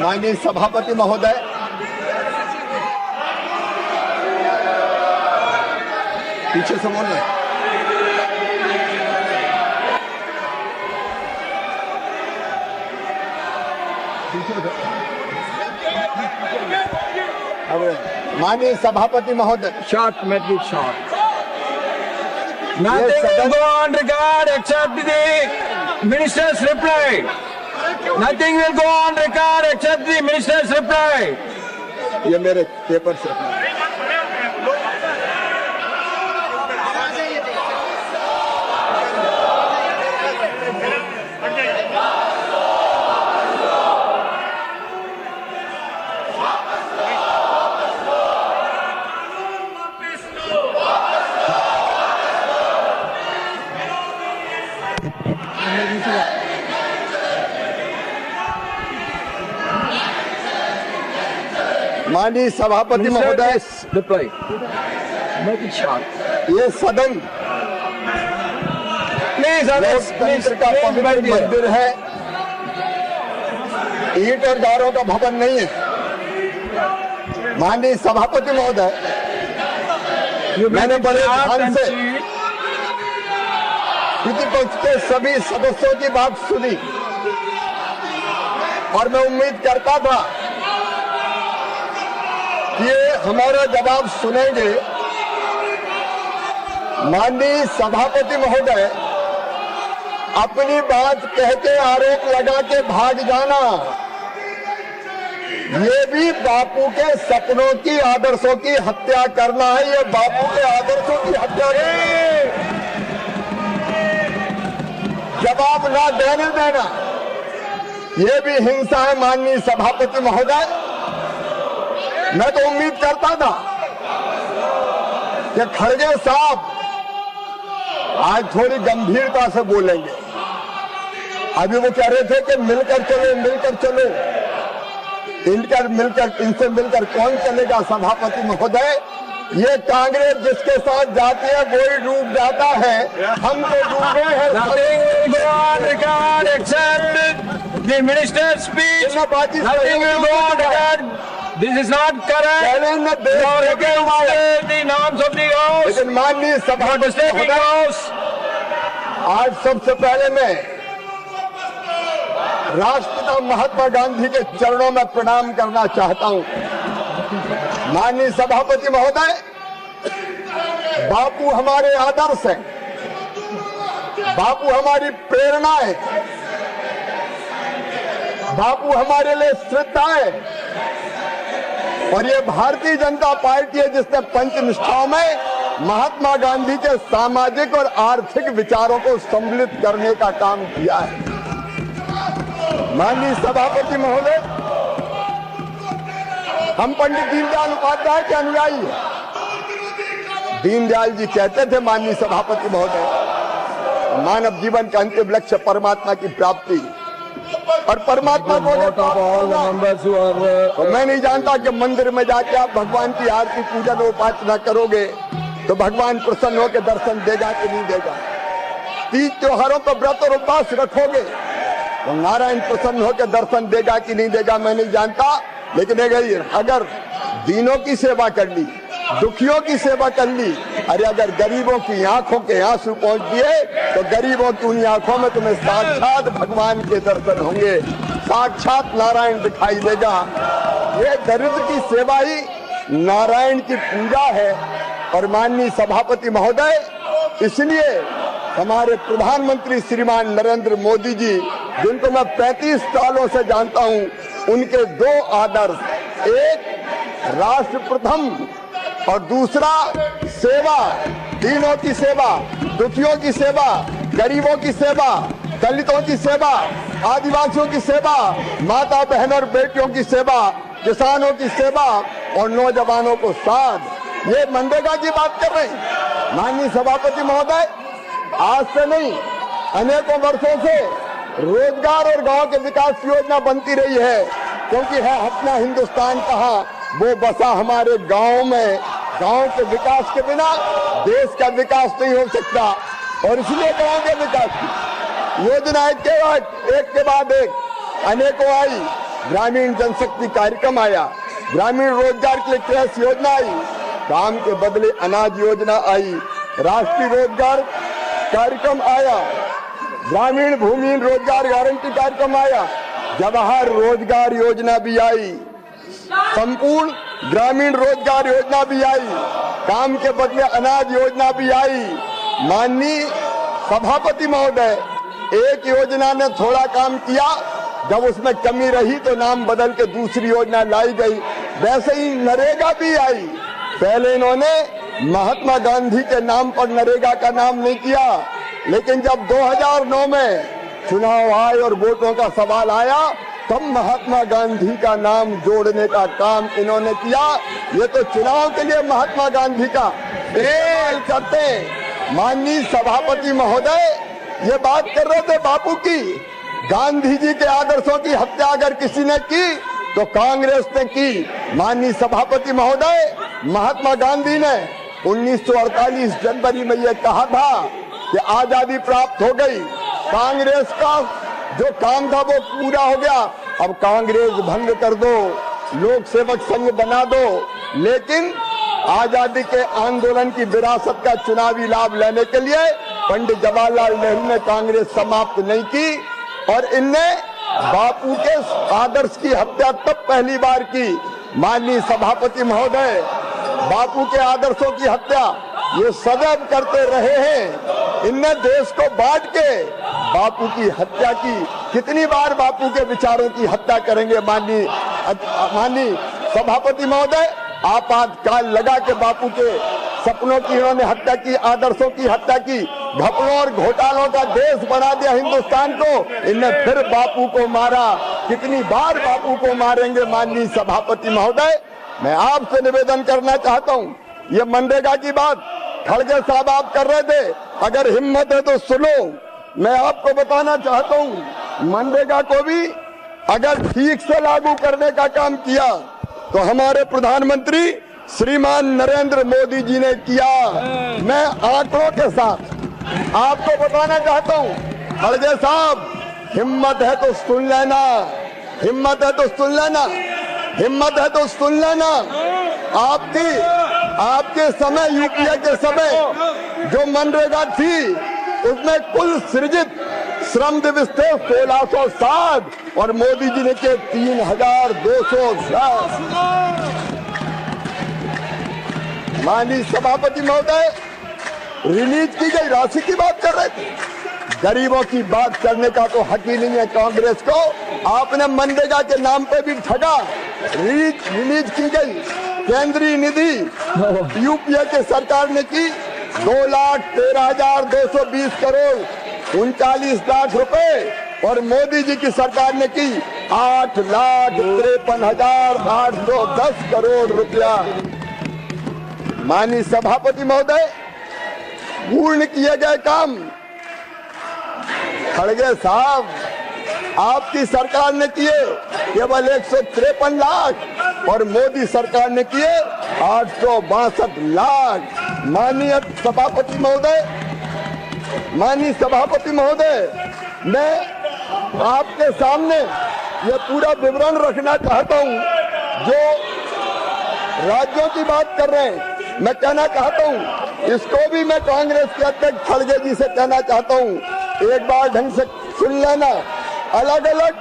माननीय सभापति महोदय, पीछे से बोल रहे हैं। माननीय सभापति महोदय, Short, make it short. Nothing will go on record except the minister's reply. Nothing will go on record except the minister's reply. ये मेरे पेपर से माननीय सभापति महोदय, Reply. Make it short. ये सदन Please, others, please, लोकतंत्र का पवित्र मंदिर है, ईंट और गारों का भवन नहीं है। माननीय सभापति महोदय, मैंने बड़े ध्यान से प्रतिपक्ष के सभी सदस्यों की बात सुनी और मैं उम्मीद करता था कि ये हमारा जवाब सुनेंगे। माननीय सभापति महोदय, अपनी बात कह के आरोप लगा के भाग जाना, ये भी बापू के सपनों की, आदर्शों की हत्या करना है। ये बापू के आदर्शों की हत्या है। जवाब ना देने देना, ये भी हिंसा है। माननीय सभापति महोदय, मैं तो उम्मीद करता था कि खड़गे साहब आज थोड़ी गंभीरता से बोलेंगे। अभी वो कह रहे थे कि मिलकर चलो, मिलकर चलो, इनसे मिलकर कौन चलेगा। सभापति महोदय, ये कांग्रेस जिसके साथ जाती है वही डूब जाता है। हम तो डूबे हैं। The minister's speech. Nothing will go on record. This is not correct. You're against the norms of the house. लेकिन माननीय सभापति महोदय, आज सबसे पहले मैं राष्ट्रपिता महात्मा गांधी के चरणों में प्रणाम करना चाहता हूं। माननीय सभापति महोदय, बापू हमारे आदर्श हैं, बापू हमारी प्रेरणा है, बापू हमारे लिए श्रद्धा है। और ये भारतीय जनता पार्टी है जिसने पंचनिष्ठाओं में महात्मा गांधी के सामाजिक और आर्थिक विचारों को सम्मिलित करने का काम किया है। माननीय सभापति महोदय, हम पंडित दीनदयाल उपाध्याय के अनुयायी हैं। दीनदयाल जी कहते थे, माननीय सभापति महोदय, मानव जीवन का अंतिम लक्ष्य परमात्मा की प्राप्ति, और परमात्मा को तो मैं नहीं जानता कि मंदिर में जाके आप भगवान की आरती पूजन उपासना करोगे तो भगवान प्रसन्न होकर दर्शन देगा कि नहीं देगा। तीज त्योहारों पर व्रत और उपवास रखोगे तो नारायण प्रसन्न होकर दर्शन देगा कि नहीं देगा, मैं नहीं जानता। लेकिन अगर दीनों की सेवा कर ली, दुखियों की सेवा कर ली, अरे अगर गरीबों की आंखों के आंसू पहुंच दिए तो गरीबों की उन आंखों में तुम्हें साक्षात भगवान के दर्शन होंगे, साक्षात नारायण दिखाई देगा। ये दरिद्र की सेवा ही नारायण की पूजा है। और माननीय सभापति महोदय, इसलिए हमारे प्रधानमंत्री श्रीमान नरेंद्र मोदी जी, जिनको मैं 35 सालों से जानता हूं, उनके दो आदर्श, एक राष्ट्र प्रथम और दूसरा सेवा, दीनों की सेवा, दुखियों की सेवा, गरीबों की सेवा, दलितों की सेवा, आदिवासियों की सेवा, माता बहनों और बेटियों की सेवा, किसानों की सेवा और नौजवानों को साथ। ये मनरेगा की बात कर रहे हैं। माननीय सभापति महोदय, आज से नहीं, अनेकों वर्षों से रोजगार और गांव के विकास की योजना बनती रही है, क्योंकि है अपना हिंदुस्तान कहाँ, वो बसा हमारे गांव में। गांव के विकास के बिना देश का विकास नहीं हो सकता। और इसलिए गांव के विकास की योजना एक के बाद एक अनेकों आई। ग्रामीण जनशक्ति कार्यक्रम आया, ग्रामीण रोजगार के लिए ट्रेस योजना आई, काम के बदले अनाज योजना आई, राष्ट्रीय रोजगार कार्यक्रम आया, ग्रामीण भूमिहीन रोजगार गारंटी कार्यक्रम आया, जवाहर रोजगार योजना भी आई, संपूर्ण ग्रामीण रोजगार योजना भी आई, काम के बदले अनाज योजना भी आई। माननीय सभापति महोदय, एक योजना ने थोड़ा काम किया, जब उसमें कमी रही तो नाम बदल के दूसरी योजना लाई गई। वैसे ही नरेगा भी आई। पहले इन्होंने महात्मा गांधी के नाम पर नरेगा का नाम नहीं किया, लेकिन जब 2009 में चुनाव आए और वोटों का सवाल आया तब महात्मा गांधी का नाम जोड़ने का काम इन्होंने किया। ये तो चुनाव के लिए महात्मा गांधी का इस्तेमाल करते हैं। माननीय सभापति महोदय, ये बात कर रहे थे बापू की, गांधी जी के आदर्शों की हत्या अगर किसी ने की तो कांग्रेस ने की। माननीय सभापति महोदय, महात्मा गांधी ने 1948 जनवरी में यह कहा था कि आजादी प्राप्त हो गई, कांग्रेस का जो काम था वो पूरा हो गया, अब कांग्रेस भंग कर दो, लोक सेवक संघ बना दो। लेकिन आजादी के आंदोलन की विरासत का चुनावी लाभ लेने के लिए पंडित जवाहरलाल नेहरू ने कांग्रेस समाप्त नहीं की और इनने बापू के आदर्श की हत्या तब पहली बार की। माननीय सभापति महोदय, बापू के आदर्शों की हत्या ये सदैव करते रहे हैं। इनने देश को बांट के बापू की हत्या की। कितनी बार बापू के विचारों की हत्या करेंगे? माननीय सभापति महोदय, आपातकाल लगा के बापू के सपनों की इन्होंने हत्या की, आदर्शों की हत्या की, घपलों और घोटालों का देश बना दिया हिंदुस्तान को। इनने फिर बापू को मारा। कितनी बार बापू को मारेंगे? माननीय सभापति महोदय, मैं आपसे निवेदन करना चाहता हूँ, ये मनरेगा की बात खड़गे साहब आप कर रहे थे, अगर हिम्मत है तो सुनो। मैं आपको बताना चाहता हूँ, मनरेगा को भी अगर ठीक से लागू करने का काम किया तो हमारे प्रधानमंत्री श्रीमान नरेंद्र मोदी जी ने किया। मैं आंकड़ों के साथ आपको बताना चाहता हूँ, खड़गे साहब, हिम्मत है तो सुन लेना, हिम्मत है तो सुन लेना, हिम्मत है तो सुन लेना। आपके समय, यूपीए के समय जो मनरेगा थी उसमें कुल सृजित श्रम दिवस थे 1660 और मोदी जी ने के 3210। माननीय सभापति महोदय, रिलीज की गई राशि की बात कर रहे थे, गरीबों की बात करने का तो हक ही नहीं है कांग्रेस को। आपने मनरेगा के नाम पे भी ठगा। रिलीज की गई केंद्रीय निधि यूपीए के सरकार ने की 2,13,220 करोड़ 39 लाख रुपए और मोदी जी की सरकार ने की 8,53,810 करोड़ रुपया। माननीय सभापति महोदय, पूर्ण किए गए काम खड़गे साहब आपकी सरकार ने किए केवल 153 लाख और मोदी सरकार ने किए 862 लाख। माननीय सभापति महोदय, मैं आपके सामने ये पूरा विवरण रखना चाहता हूँ। जो राज्यों की बात कर रहे हैं, मैं कहना चाहता हूँ, इसको भी मैं कांग्रेस के अध्यक्ष खड़गे जी से कहना चाहता हूँ, एक बार ढंग से सुन लेना। अलग अलग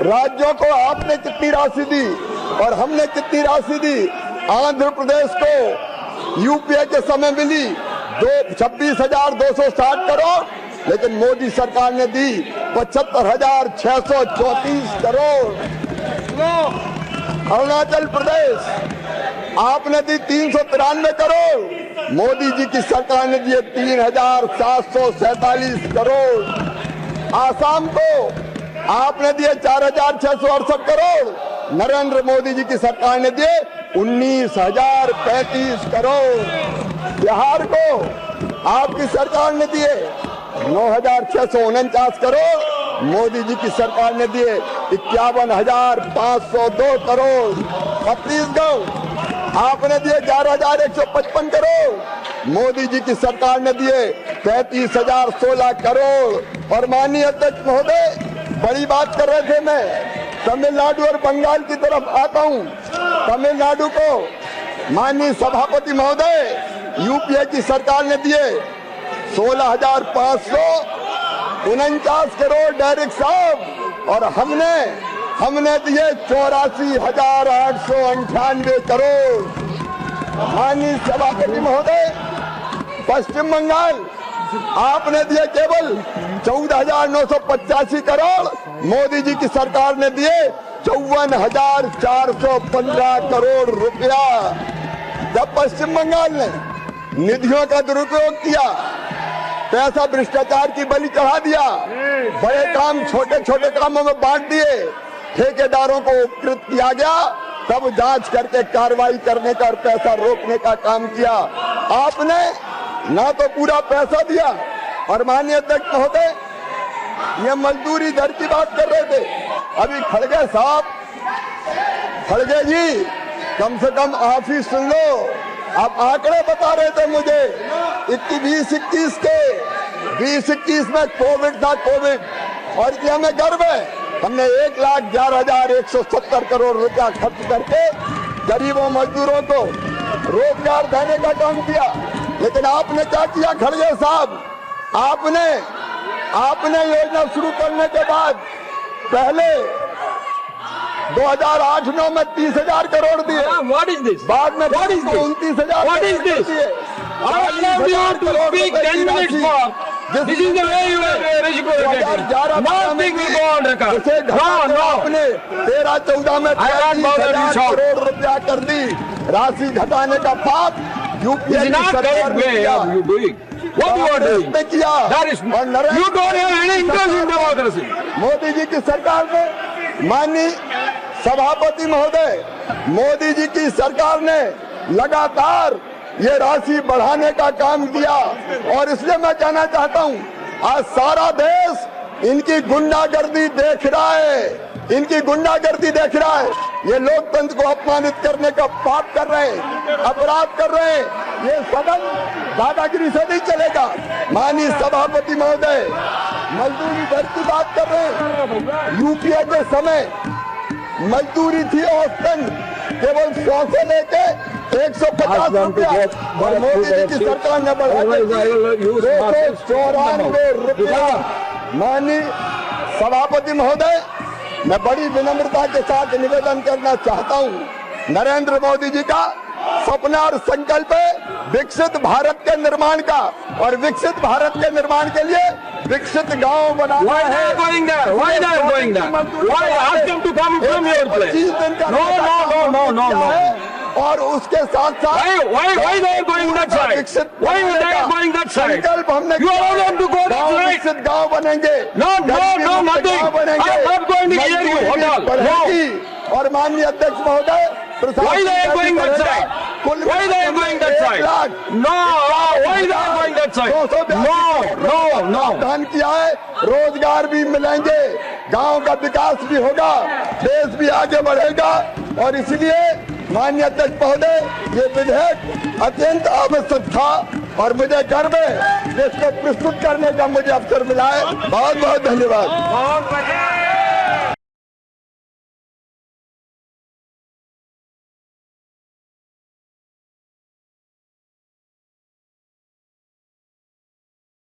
राज्यों को आपने कितनी राशि दी और हमने कितनी राशि दी। आंध्र प्रदेश को यूपीए के समय मिली 26,260 करोड़, लेकिन मोदी सरकार ने दी 75,634 करोड़। अरुणाचल प्रदेश आपने दी 393 करोड़, मोदी जी की सरकार ने दिए 3,747 करोड़। आसाम को आपने दिए 4,668 करोड़, नरेंद्र मोदी जी की सरकार ने दिए 19,035 करोड़। बिहार को आपकी सरकार ने दिए 9,649 करोड़, मोदी जी की सरकार ने दिए 51,502 करोड़। छत्तीसगढ़ आपने दिए 11,155 करोड़, मोदी जी की सरकार ने दिए 35,016 करोड़। और माननीय अध्यक्ष महोदय, बड़ी बात कर रहे थे मैं तमिलनाडु और बंगाल की तरफ आता हूं। तमिलनाडु को माननीय सभापति महोदय यूपीए की सरकार ने दिए 16,549 करोड़ डायरेक्ट साहब, और हमने दिए 84,898 करोड़। माननीय सभापति महोदय, पश्चिम बंगाल आपने दिए केवल 14,985 करोड़, मोदी जी की सरकार ने दिए 54,415 करोड़ रुपया। जब पश्चिम बंगाल ने निधियों का दुरुपयोग किया, पैसा भ्रष्टाचार की बलि चढ़ा दिया, बड़े काम छोटे छोटे कामों में बांट दिए, ठेकेदारों को उपकृत किया गया, तब जांच करके कार्रवाई करने का और पैसा रोकने का काम किया। आपने ना तो पूरा पैसा दिया, और माननीय अध्यक्ष महोदय, ये मजदूरी दर की बात कर रहे थे अभी खड़गे साहब। खड़गे जी, कम से कम आप ही सुन लो, आप आंकड़े बता रहे थे मुझे 2021 के 2021 में कोविड था, कोविड, और ये हमें गर्व है, हमने 1,11,170 करोड़ रुपया खर्च करके गरीबों मजदूरों को रोजगार देने का काम किया। लेकिन आपने क्या किया खड़गे साहब? आपने योजना शुरू करने के बाद पहले 2008-9 में 30,000 करोड़ दिए। What is this? बाद में 29,000 What is this? I allow you to speak 10 minutes more. This is the way you are reciprocating. Nothing will go on record. No. आपने 13-14 में 30,000 करोड़ रुपया कर दी। राशि घटाने का पाप यूपीए की सरकार ने किया। What you are doing? That is, you don't have any interest in democracy. Modi ji की सरकार ने, माननीय सभापति महोदय, मोदी जी की सरकार ने लगातार ये राशि बढ़ाने का काम किया, और इसलिए मैं कहना चाहता हूं, आज सारा देश इनकी गुंडागर्दी देख रहा है, इनकी गुंडागर्दी देख रहा है। ये लोकतंत्र को अपमानित करने का पाप कर रहे हैं, अपराध कर रहे हैं। ये सदन दादागिरी से नहीं चलेगा। माननीय सभापति महोदय, मजदूरी दर की बात कर रहे हैं। यूपीए के समय मजदूरी थी औसतन केवल 100 से लेके 150 रुपया, और मोदी जी की सरकार ने बढ़ा 294 रुपया। माननीय सभापति महोदय, मैं बड़ी विनम्रता के साथ निवेदन करना चाहता हूं, नरेंद्र मोदी जी का सपना और संकल्प है विकसित भारत के निर्माण का, और विकसित भारत के निर्माण के लिए विकसित गांव बनाना Why they are going there? Why they are going there? Why ask them to come from your place? No. और उसके साथ साथ Why they are going that side? Why they are going that side? संकल्प हमने You allow them to go that side? विकसित गांव बनेंगे। No, nothing. I'm not going to hear you. Hold on. No. और माननीय अध्यक्ष महोदय, Why they are going that side? Why they are going that side? No. Why they are going that side? No. दान किया है, रोजगार भी मिलेंगे, गांव का विकास भी होगा, देश भी आगे बढ़ेगा। और इसलिए माननीय अध्यक्ष महोदय, ये विधेयक अत्यंत आवश्यक था, और मुझे गर्व है इसको प्रस्तुत करने का मुझे अवसर मिला है। बहुत बहुत धन्यवाद।